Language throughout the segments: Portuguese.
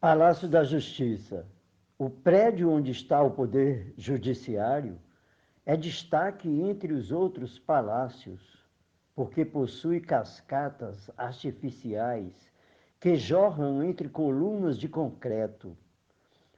Palácio da Justiça. O prédio onde está o Poder Judiciário é destaque entre os outros palácios, porque possui cascatas artificiais que jorram entre colunas de concreto.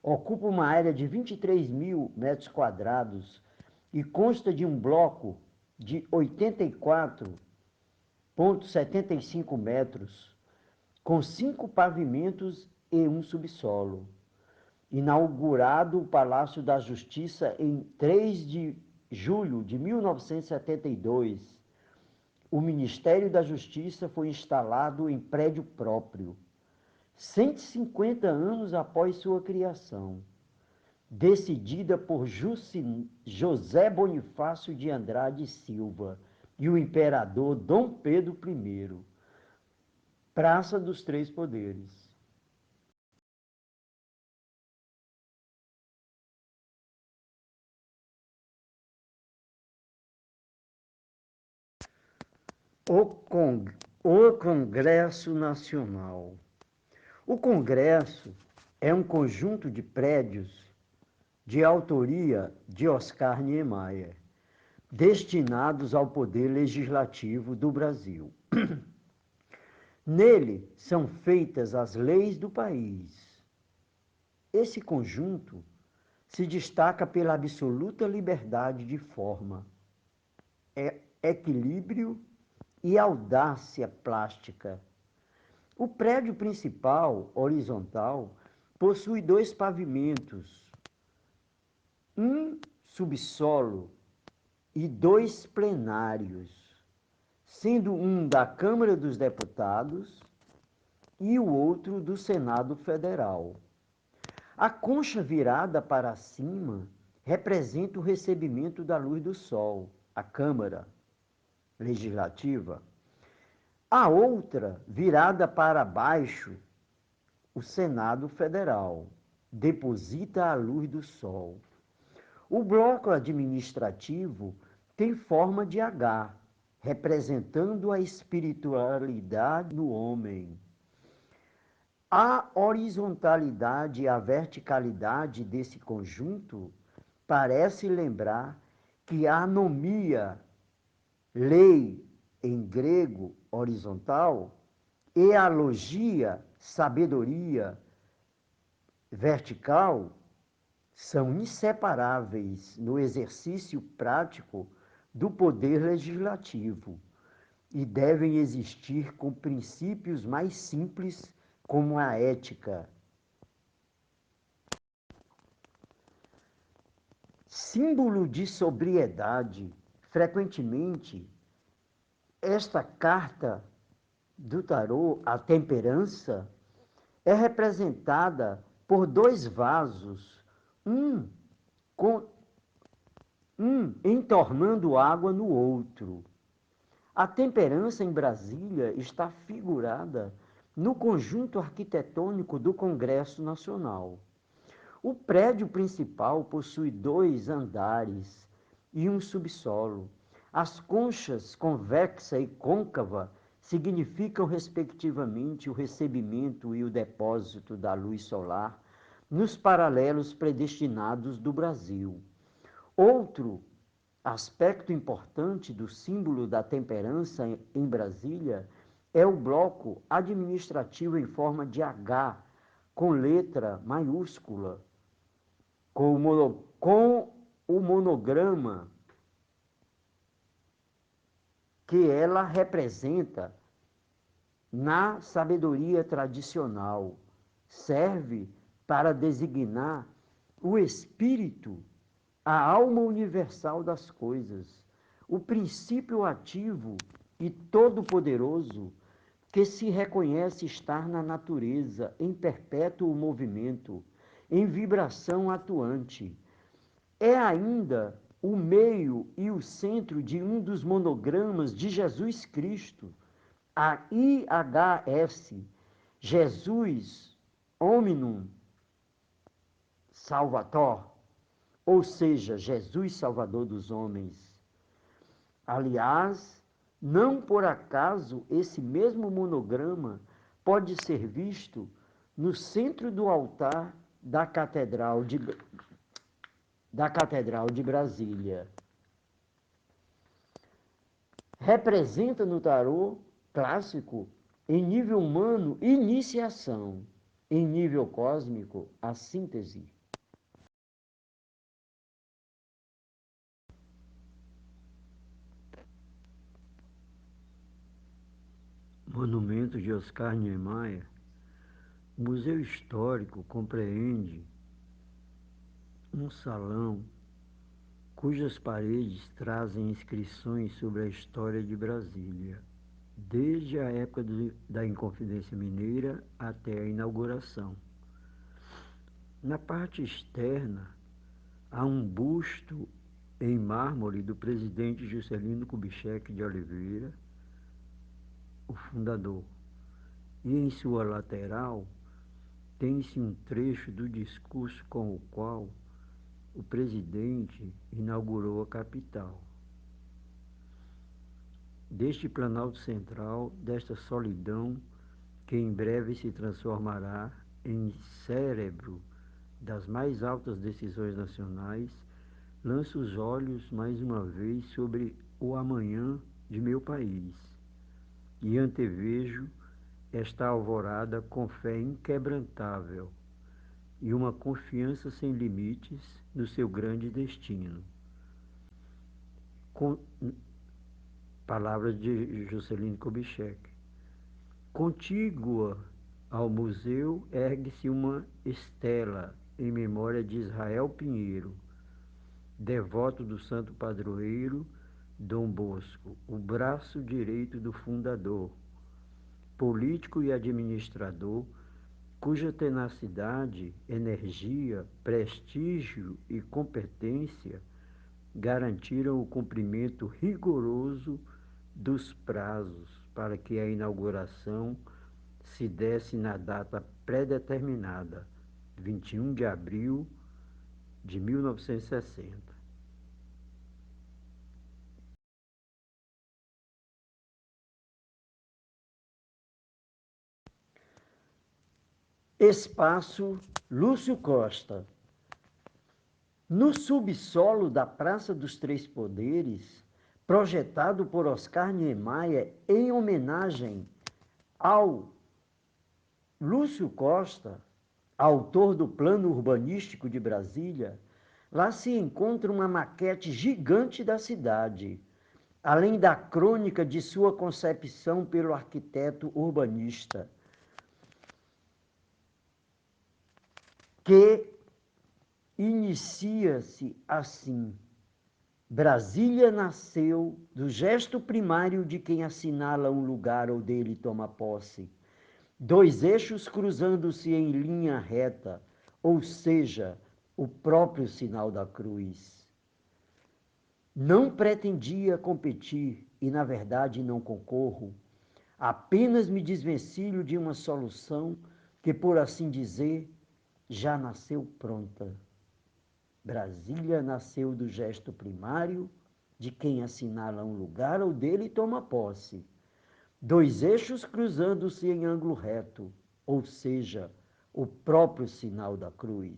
Ocupa uma área de 23 mil metros quadrados e consta de um bloco de 84,75 metros, com 5 pavimentos e um subsolo. Inaugurado o Palácio da Justiça em 3 de julho de 1972, o Ministério da Justiça foi instalado em prédio próprio, 150 anos após sua criação, decidida por José Bonifácio de Andrade e Silva e o imperador Dom Pedro I. Praça dos Três Poderes. O Congresso Nacional. O Congresso é um conjunto de prédios de autoria de Oscar Niemeyer, destinados ao Poder Legislativo do Brasil. Nele são feitas as leis do país. Esse conjunto se destaca pela absoluta liberdade de forma, equilíbrio e audácia plástica. O prédio principal, horizontal, possui 2 pavimentos, um subsolo e 2 plenários, sendo um da Câmara dos Deputados e o outro do Senado Federal. A concha virada para cima representa o recebimento da luz do sol, a Câmara Legislativa. A outra, virada para baixo, o Senado Federal, deposita a luz do sol. O bloco administrativo tem forma de H, representando a espiritualidade do homem. A horizontalidade e a verticalidade desse conjunto parece lembrar que a anomia, lei em grego horizontal, e a logia, sabedoria vertical, são inseparáveis no exercício prático do poder legislativo e devem existir com princípios mais simples, como a ética. Símbolo de sobriedade, frequentemente, esta carta do tarô, a temperança, é representada por 2 vasos, um entornando água no outro. A temperança em Brasília está figurada no conjunto arquitetônico do Congresso Nacional. O prédio principal possui 2 andares e um subsolo. As conchas convexa e côncava significam, respectivamente, o recebimento e o depósito da luz solar nos paralelos predestinados do Brasil. Outro aspecto importante do símbolo da temperança em Brasília é o bloco administrativo em forma de H, com letra maiúscula, com o monograma que ela representa na sabedoria tradicional. Serve para designar o espírito, a alma universal das coisas, o princípio ativo e todo-poderoso que se reconhece estar na natureza em perpétuo movimento, em vibração atuante. É ainda o meio e o centro de um dos monogramas de Jesus Cristo, a IHS, Jesus Hominum Salvator, ou seja, Jesus Salvador dos homens. Aliás, não por acaso esse mesmo monograma pode ser visto no centro do altar da Catedral de Brasília. Representa no tarô clássico, em nível humano, iniciação, em nível cósmico, a síntese. Monumento de Oscar Niemeyer. O Museu Histórico compreende um salão cujas paredes trazem inscrições sobre a história de Brasília, desde a época da Inconfidência Mineira até a inauguração. Na parte externa, há um busto em mármore do presidente Juscelino Kubitschek de Oliveira, o fundador, e em sua lateral tem-se um trecho do discurso com o qual o presidente inaugurou a capital. Deste Planalto Central, desta solidão que em breve se transformará em cérebro das mais altas decisões nacionais, lanço os olhos mais uma vez sobre o amanhã de meu país e antevejo esta alvorada com fé inquebrantável e uma confiança sem limites no seu grande destino. Palavras de Juscelino Kubitschek. Contígua ao museu ergue-se uma estela em memória de Israel Pinheiro, devoto do santo padroeiro Dom Bosco, o braço direito do fundador, político e administrador, cuja tenacidade, energia, prestígio e competência garantiram o cumprimento rigoroso dos prazos para que a inauguração se desse na data pré-determinada, 21 de abril de 1960. Espaço Lúcio Costa. No subsolo da Praça dos Três Poderes, projetado por Oscar Niemeyer em homenagem ao Lúcio Costa, autor do Plano Urbanístico de Brasília, lá se encontra uma maquete gigante da cidade, além da crônica de sua concepção pelo arquiteto urbanista, que inicia-se assim: Brasília nasceu do gesto primário de quem assinala um lugar ou dele toma posse. Dois eixos cruzando-se em linha reta, ou seja, o próprio sinal da cruz. Não pretendia competir, e na verdade não concorro, apenas me desvencilho de uma solução que, por assim dizer, já nasceu pronta. Brasília nasceu do gesto primário de quem assinala um lugar ou dele toma posse. Dois eixos cruzando-se em ângulo reto, ou seja, o próprio sinal da cruz.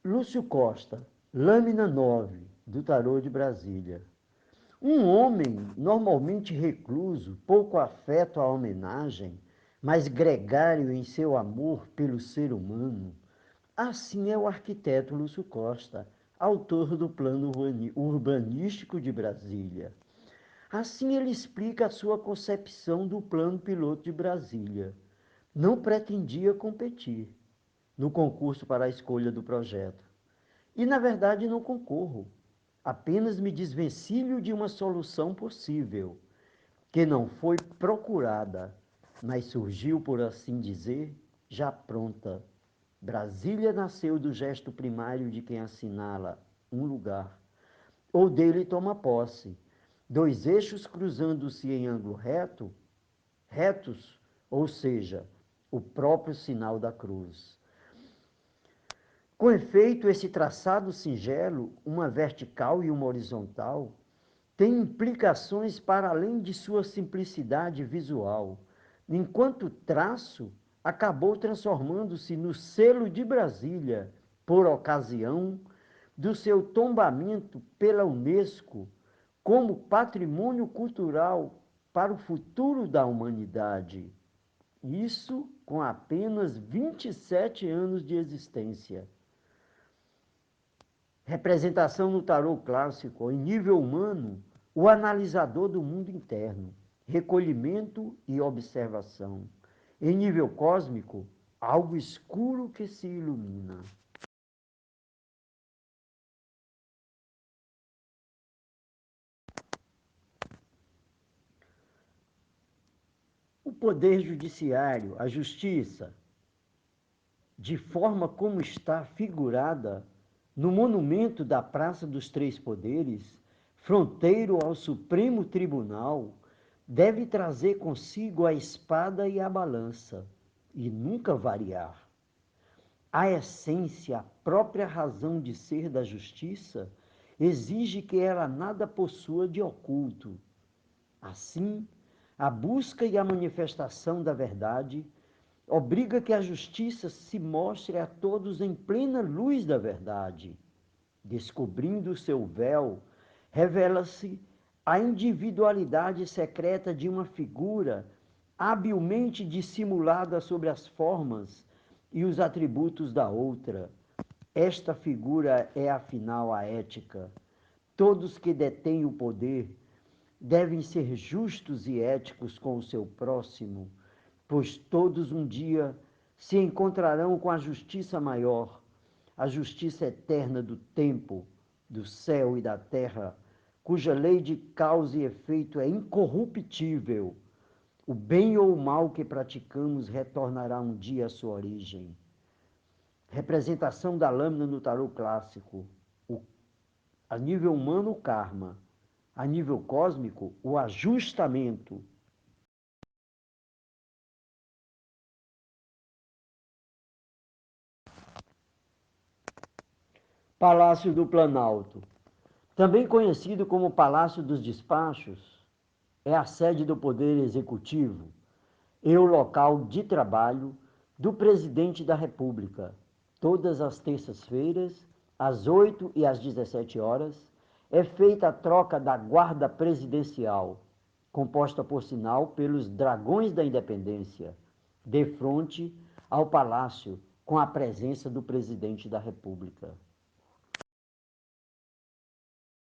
Lúcio Costa, lâmina 9, do Tarô de Brasília. Um homem normalmente recluso, pouco afeto à homenagem, mas gregário em seu amor pelo ser humano, assim é o arquiteto Lúcio Costa, autor do Plano Urbanístico de Brasília. Assim ele explica a sua concepção do Plano Piloto de Brasília. Não pretendia competir no concurso para a escolha do projeto. E, na verdade, não concorro. Apenas me desvencilho de uma solução possível, que não foi procurada, mas surgiu, por assim dizer, já pronta. Brasília nasceu do gesto primário de quem assinala um lugar, ou dele toma posse. Dois eixos cruzando-se em ângulo retos, ou seja, o próprio sinal da cruz. Com efeito, esse traçado singelo, uma vertical e uma horizontal, tem implicações para além de sua simplicidade visual. Enquanto traço, acabou transformando-se no selo de Brasília, por ocasião do seu tombamento pela Unesco como patrimônio cultural para o futuro da humanidade. Isso com apenas 27 anos de existência. Representação no tarô clássico, em nível humano, o analisador do mundo interno, recolhimento e observação. Em nível cósmico, algo escuro que se ilumina. O poder judiciário, a justiça, de forma como está figurada no monumento da Praça dos Três Poderes, fronteiro ao Supremo Tribunal, deve trazer consigo a espada e a balança, e nunca variar. A essência, a própria razão de ser da justiça, exige que ela nada possua de oculto. Assim, a busca e a manifestação da verdade obriga que a justiça se mostre a todos em plena luz da verdade. Descobrindo o seu véu, revela-se a individualidade secreta de uma figura habilmente dissimulada sobre as formas e os atributos da outra. Esta figura é, afinal, a ética. Todos que detêm o poder devem ser justos e éticos com o seu próximo, pois todos um dia se encontrarão com a justiça maior, a justiça eterna do tempo, do céu e da terra, cuja lei de causa e efeito é incorruptível. O bem ou o mal que praticamos retornará um dia à sua origem. Representação da lâmina no tarô clássico. A nível humano, o karma. A nível cósmico, o ajustamento. Palácio do Planalto. Também conhecido como Palácio dos Despachos, é a sede do Poder Executivo e o local de trabalho do Presidente da República. Todas as terças-feiras, às 8 e às 17 horas, é feita a troca da Guarda Presidencial, composta, por sinal, pelos Dragões da Independência, de frente ao Palácio, com a presença do Presidente da República.